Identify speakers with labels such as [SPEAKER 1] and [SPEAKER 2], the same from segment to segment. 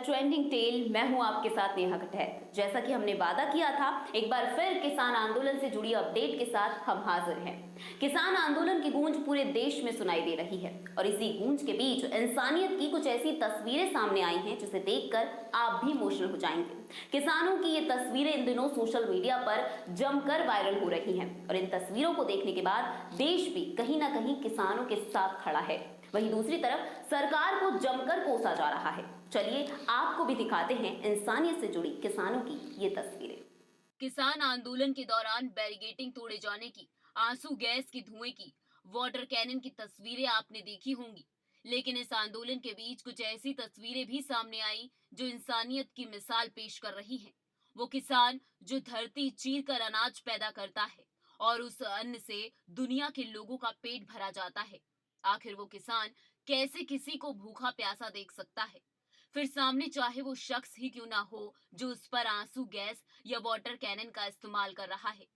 [SPEAKER 1] Trending tell. मैं हूं आपके साथ नेहा कटैत। जैसा कि हमने वादा किया था, एक बार फिर किसान आंदोलन से जुड़ी अपडेट के साथ हम हाजिर हैं। किसान आंदोलन की गूंज पूरे देश में सुनाई दे रही है और इसी गूंज के बीच इंसानियत की कुछ ऐसी तस्वीरें सामने आई हैं जिसे देखकर आप भी इमोशनल हो जाएंगे। किसानों की ये तस्वीरें इन दिनों सोशल मीडिया पर जमकर वायरल हो रही हैं और इन तस्वीरों को देखने के बाद देश भी कहीं ना कहीं किसानों के साथ खड़ा है। वहीं दूसरी तरफ सरकार को जमकर कोसा जा रहा है। चलिए आपको भी दिखाते हैं इंसानियत से जुड़ी किसानों की ये तस्वीरें।
[SPEAKER 2] किसान आंदोलन के दौरान बैरिकेडिंग तोड़े जाने की, आंसू गैस की धुएं की, वाटर कैनन की तस्वीरें आपने देखी होंगी। लेकिन इस आंदोलन के बीच कुछ ऐसी तस्वीरें भी सामने आई जो इंसानियत की मिसाल पेश कर रही हैं। वो किसान जो धरती चीर कर अनाज पैदा करता है और उस अन्न से दुनिया के लोगों का पेट भरा जाता है। आखिर वो किसान कैसे किसी को भूखा प्यासा देख सकता है? फिर सामने चाहे वो शख्स ही क्यों ना हो जो उस पर आंसू गैस या वाटर कैनन का इस्तेमाल कर रहा है।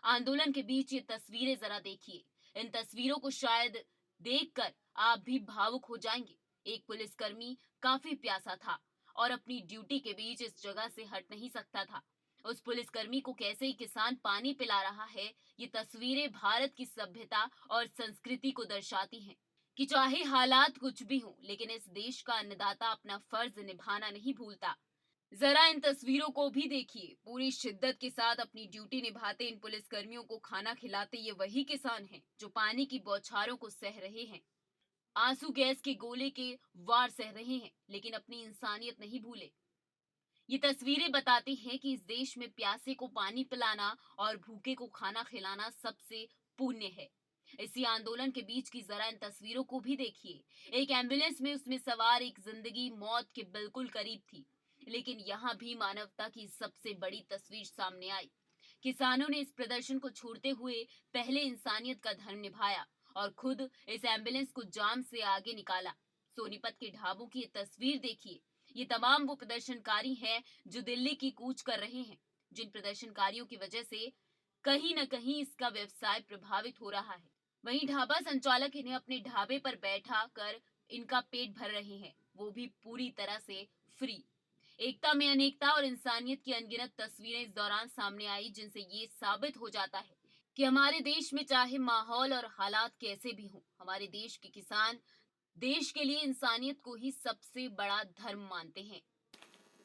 [SPEAKER 2] आंदोलन के बीच ये तस्वीरें जरा देखिए। इन तस्वीरों को शायद देखकर आप भी भावुक हो जाएंगे। एक पुलिसकर्मी काफी प्यासा था और अपनी ड्यूटी के बीच इस जगह से हट नहीं सकता था। उस पुलिसकर्मी को कैसे ही किसान पानी पिला रहा है, ये तस्वीरें भारत की सभ्यता और संस्कृति को दर्शाती हैं कि चाहे हालात कुछ भी हों, लेकिन इस देश का अन्नदाता अपना फर्ज निभाना नहीं भूलता। जरा इन तस्वीरों को भी देखिए। पूरी शिद्दत के साथ अपनी ड्यूटी निभाते इन पुलिसकर्मियों को खाना खिलाते ये वही किसान हैं जो पानी की बौछारों को सह रहे हैं, आंसू गैस के गोले के वार सह रहे हैं, लेकिन अपनी इंसानियत नहीं भूले। ये तस्वीरें बताती हैं कि इस देश में प्यासे को पानी पिलाना और भूखे को खाना खिलाना सबसे पुण्य है। इसी आंदोलन के बीच की जरा इन तस्वीरों को भी देखिए। एक एम्बुलेंस में उसमें सवार एक जिंदगी मौत के बिल्कुल करीब थी, लेकिन यहाँ भी मानवता की सबसे बड़ी तस्वीर सामने आई। किसानों ने इस प्रदर्शन को छोड़ते हुए पहले इंसानियत का धर्म निभाया और खुद इस एम्बुलेंस को जाम से आगे निकाला। सोनीपत के ढाबों की ये तस्वीर देखिए। ये तमाम वो प्रदर्शनकारी हैं जो दिल्ली की कूच कर रहे हैं, जिन प्रदर्शनकारियों की वजह से कहीं न कहीं इसका व्यवसाय प्रभावित हो रहा है। वहीं ढाबा संचालक इन्हें अपने ढाबे पर बैठा कर इनका पेट भर रहे हैं, वो भी पूरी तरह से फ्री। एकता में अनेकता और इंसानियत की अनगिनत तस्वीरें इस दौरान सामने आई, जिनसे ये साबित हो जाता है कि हमारे देश में चाहे माहौल और हालात कैसे भी हों, हमारे देश के किसान देश के लिए इंसानियत को ही सबसे बड़ा धर्म मानते हैं।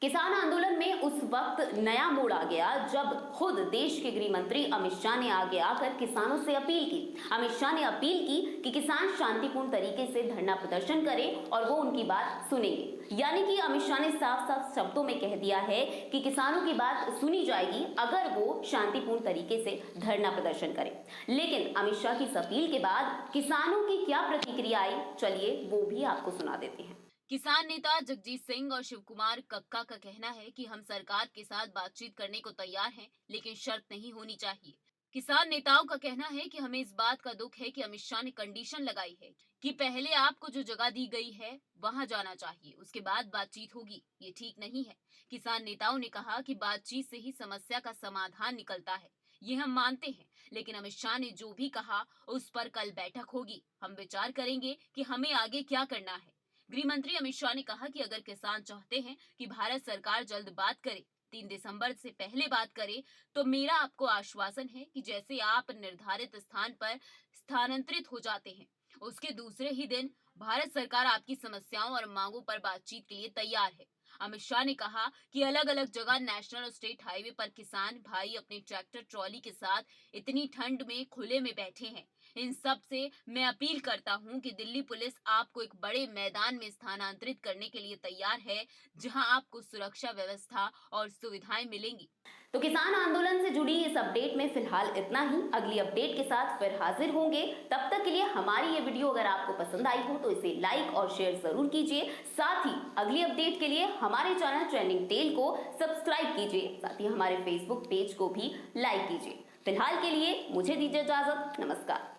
[SPEAKER 1] किसान आंदोलन में उस वक्त नया मोड़ आ गया जब खुद देश के गृह मंत्री अमित शाह ने आगे आकर किसानों से अपील की। अमित शाह ने अपील की कि किसान शांतिपूर्ण तरीके से धरना प्रदर्शन करें और वो उनकी बात सुनेंगे। यानी कि अमित शाह ने साफ साफ शब्दों में कह दिया है कि किसानों की बात सुनी जाएगी अगर वो शांतिपूर्ण तरीके से धरना प्रदर्शन करें। लेकिन अमित शाह की इस अपील के बाद किसानों की क्या प्रतिक्रिया आई, चलिए वो भी आपको सुना देते हैं।
[SPEAKER 2] किसान नेता जगजीत सिंह और शिवकुमार कक्का का कहना है कि हम सरकार के साथ बातचीत करने को तैयार हैं, लेकिन शर्त नहीं होनी चाहिए। किसान नेताओं का कहना है कि हमें इस बात का दुख है कि अमित शाह ने कंडीशन लगाई है कि पहले आपको जो जगह दी गई है वहां जाना चाहिए, उसके बाद बातचीत होगी। ये ठीक नहीं है। किसान नेताओं ने कहा कि बातचीत से ही समस्या का समाधान निकलता है, ये हम मानते हैं, लेकिन अमित शाह ने जो भी कहा उस पर कल बैठक होगी। हम विचार करेंगे कि हमें आगे क्या करना है। गृह मंत्री अमित शाह ने कहा कि अगर किसान चाहते हैं कि भारत सरकार जल्द बात करे, 3 दिसंबर से पहले बात करे, तो मेरा आपको आश्वासन है कि जैसे आप निर्धारित स्थान पर स्थानांतरित हो जाते हैं, उसके दूसरे ही दिन भारत सरकार आपकी समस्याओं और मांगों पर बातचीत के लिए तैयार है। अमित शाह ने कहा कि अलग अलग जगह नेशनल और स्टेट हाईवे पर किसान भाई अपने ट्रैक्टर ट्रॉली के साथ इतनी ठंड में खुले में बैठे हैं। इन सब से मैं अपील करता हूं कि दिल्ली पुलिस आपको एक बड़े मैदान में स्थानांतरित करने के लिए तैयार है, जहां आपको सुरक्षा व्यवस्था और सुविधाएं मिलेंगी।
[SPEAKER 1] तो किसान आंदोलन से जुड़ी इस अपडेट में फिलहाल इतना ही। अगली अपडेट के साथ फिर हाजिर होंगे। तब तक के लिए हमारी ये वीडियो अगर आपको पसंद आई हो तो इसे लाइक और शेयर जरूर कीजिए। साथ ही अगली अपडेट के लिए हमारे चैनल ट्रेंडिंग टेल को सब्सक्राइब कीजिए। साथ ही हमारे फेसबुक पेज को भी लाइक कीजिए। फिलहाल के लिए मुझे दीजिए इजाजत। नमस्कार।